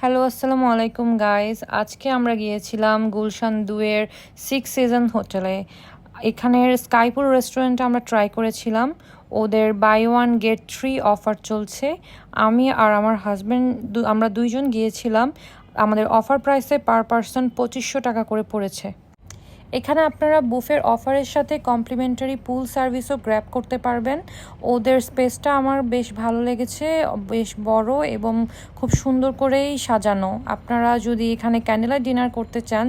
Hello, আসসালামু আলাইকুম guys. আজকে আমরা গিয়েছিলাম গুলশান 2-এর 6 সিজন হোটেলে। এখানের স্কাইপুর রেস্টুরেন্টে আমরা ট্রাই করেছিলাম। ওদের বাই ওয়ান গেট 3 অফার চলছে। আমি আর আমার হাজব্যান্ড আমরা দুইজন গিয়েছিলাম। আমাদের অফার প্রাইসে পার পারসন 2500 টাকা করে পড়েছে। এখানে আপনারা বুফের অফারের সাথে কমপ্লিমেন্টারি পুল সার্ভিসও গ্র্যাব করতে পারবেন। ওদের স্পেসটা আমার বেশ ভালো লেগেছে, বেশ বড় এবং খুব সুন্দর করেই সাজানো। আপনারা যদি এখানে ক্যান্ডেল ডিনার করতে চান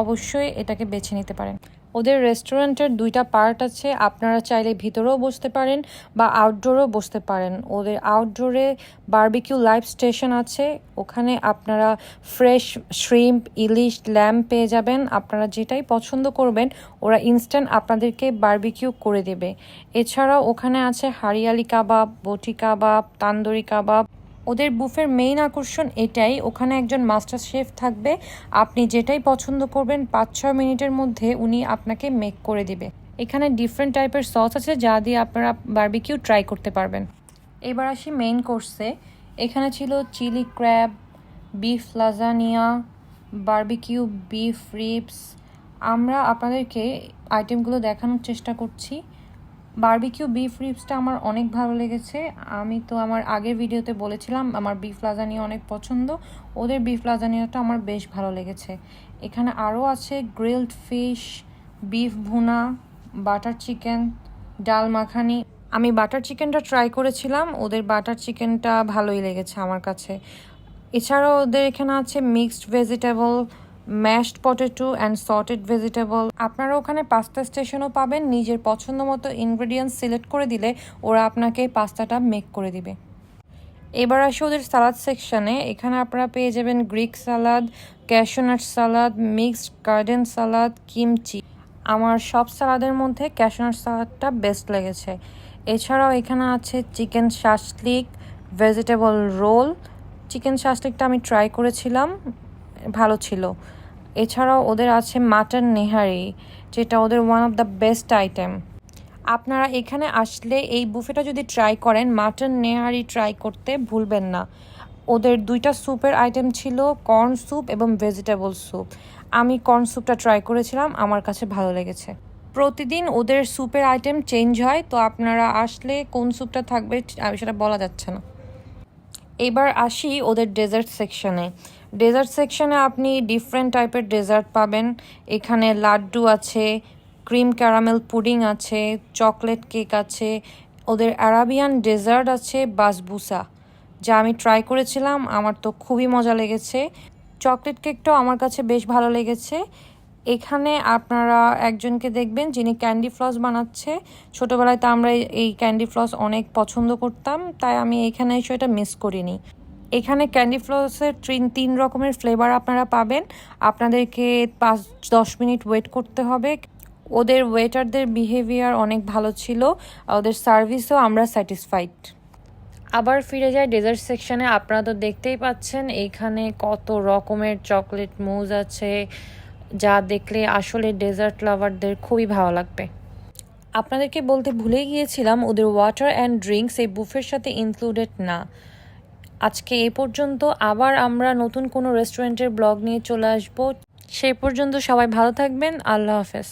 অবশ্যই এটাকে বেছে নিতে পারেন। ওদের রেস্টুরেন্টের 2টা পার্ট আছে, আপনারা চাইলে ভিতরেও বসতে পারেন বা আউটডোরেও বসতে পারেন। ওদের আউটডোরে বারবিকিউ লাইভ স্টেশন আছে, ওখানে আপনারা ফ্রেশ শ্রিম্প, ইলিশ, ল্যাম্প পেয়ে যাবেন। আপনারা যেটাই পছন্দ করবেন ওরা ইনস্ট্যান্ট আপনাদেরকে বারবিকিউ করে দেবে। এছাড়াও ওখানে আছে হারিয়ালি কাবাব, বটি কাবাব, তান্দুরি কাবাব। ওদের বুফের মেইন আকর্ষণ এটাই, ওখানে একজন মাস্টার শেফ থাকবে। আপনি যেটাই পছন্দ করবেন 5-6 মিনিটের মধ্যে উনি আপনাকে মেক করে দিবে। এখানে ডিফারেন্ট টাইপের সস আছে যা দিয়ে আপনারা বারবিকিউ ট্রাই করতে পারবেন। এবার আসি মেইন কোর্সে। এখানে ছিল chilli crab, beef lasagna, barbecue beef ribs. আমরা আপনাদেরকে আইটেমগুলো দেখানোর চেষ্টা করছি। বারবিকিউ বিফ রিবসটা আমার অনেক ভালো লেগেছে। আমি তো আমার আগের ভিডিওতে বলেছিলাম আমার বিফ লাজানিয়া অনেক পছন্দ। ওদের বিফ লাজানিয়াটা আমার বেশ ভালো লেগেছে। এখানে আরও আছে গ্রিলড ফিশ, বিফ ভুনা, বাটার চিকেন, ডাল মাখানি। আমি বাটার চিকেনটা ট্রাই করেছিলাম, ওদের বাটার চিকেনটা ভালোই লেগেছে আমার কাছে। এছাড়াও ওদের এখানে আছে mixed vegetable, mashed potato and sautéed vegetable. আপনারা ওখানে পাস্তা স্টেশনও পাবেন। নিজের পছন্দ মতো ইনগ্রেডিয়েন্টস সিলেক্ট করে দিলে ওরা আপনাকে পাস্তাটা মেক করে দিবে। এবার আসি ওদের সালাদ সেকশানে। এখানে আপনারা পেয়ে যাবেন গ্রিক সালাদ, cashew nut salad, mixed garden salad, kimchi. আমার সব সালাদের মধ্যে ক্যাশনাট সালাদটা বেস্ট লেগেছে। এছাড়াও এখানে আছে chicken shashlik, vegetable roll. Chicken শাসলিকটা আমি ট্রাই করেছিলাম, ভালো ছিল। এছাড়াও ওদের আছে মাটন নেহারি, যেটা ওদের one of the best item. আপনারা এখানে আসলে এই বুফেটা যদি ট্রাই করেন মাটন নেহারি ট্রাই করতে ভুলবেন না। ওদের 2টা স্যুপের আইটেম ছিল, কর্ন স্যুপ এবং ভেজিটেবল স্যুপ। আমি কর্ন স্যুপটা ট্রাই করেছিলাম, আমার কাছে ভালো লেগেছে। প্রতিদিন ওদের স্যুপের আইটেম চেঞ্জ হয়, তো আপনারা আসলে কোন স্যুপটা থাকবে সেটা বলা যাচ্ছে না। এবার আসি ওদের ডেজার্ট সেকশনে। ডেজার্ট সেকশনে আপনি ডিফারেন্ট টাইপের ডেজার্ট পাবেন। এখানে লাড্ডু আছে, ক্রিম ক্যারামেল পুডিং আছে, চকলেট কেক আছে। ওদের আরাবিয়ান ডেজার্ট আছে বাসবুসা, যা আমি ট্রাই করেছিলাম, আমার তো খুবই মজা লেগেছে। চকলেট কেকটাও আমার কাছে বেশ ভালো লেগেছে। এখানে আপনারা একজনকে দেখবেন যিনি ক্যান্ডি ফ্লস বানাচ্ছে। ছোটোবেলায় তো আমরা এই ক্যান্ডি ফ্লস অনেক পছন্দ করতাম, তাই আমি এখানে এসে এটা মিস করিনি। এখানে ক্যান্ডি ফ্লসের 3 রকমের ফ্লেভার আপনারা পাবেন। আপনাদেরকে 5-10 মিনিট ওয়েট করতে হবে। ওদের ওয়েটারদের বিহেভিয়ার অনেক ভালো ছিল, ওদের সার্ভিসও আমরা স্যাটিসফাইড। আবার ফিরে যায় ডেজার্ট সেকশনে। আপনারা তো দেখতেই পাচ্ছেন এইখানে কত রকমের চকলেট মুজ আছে, যা দেখলে আসলে ডেজার্ট লাভারদের খুবই ভালো লাগবে। আপনাদেরকে বলতে ভুলেই গিয়েছিলাম ওদের ওয়াটার অ্যান্ড ড্রিঙ্কস এই বুফের সাথে ইনক্লুডেড না। আজকে এই পর্যন্ত, আবার আমরা নতুন কোনো রেস্টুরেন্টের ব্লগ নিয়ে চলে আসবো। সেই পর্যন্ত সবাই ভালো থাকবেন। আল্লাহ হাফেজ।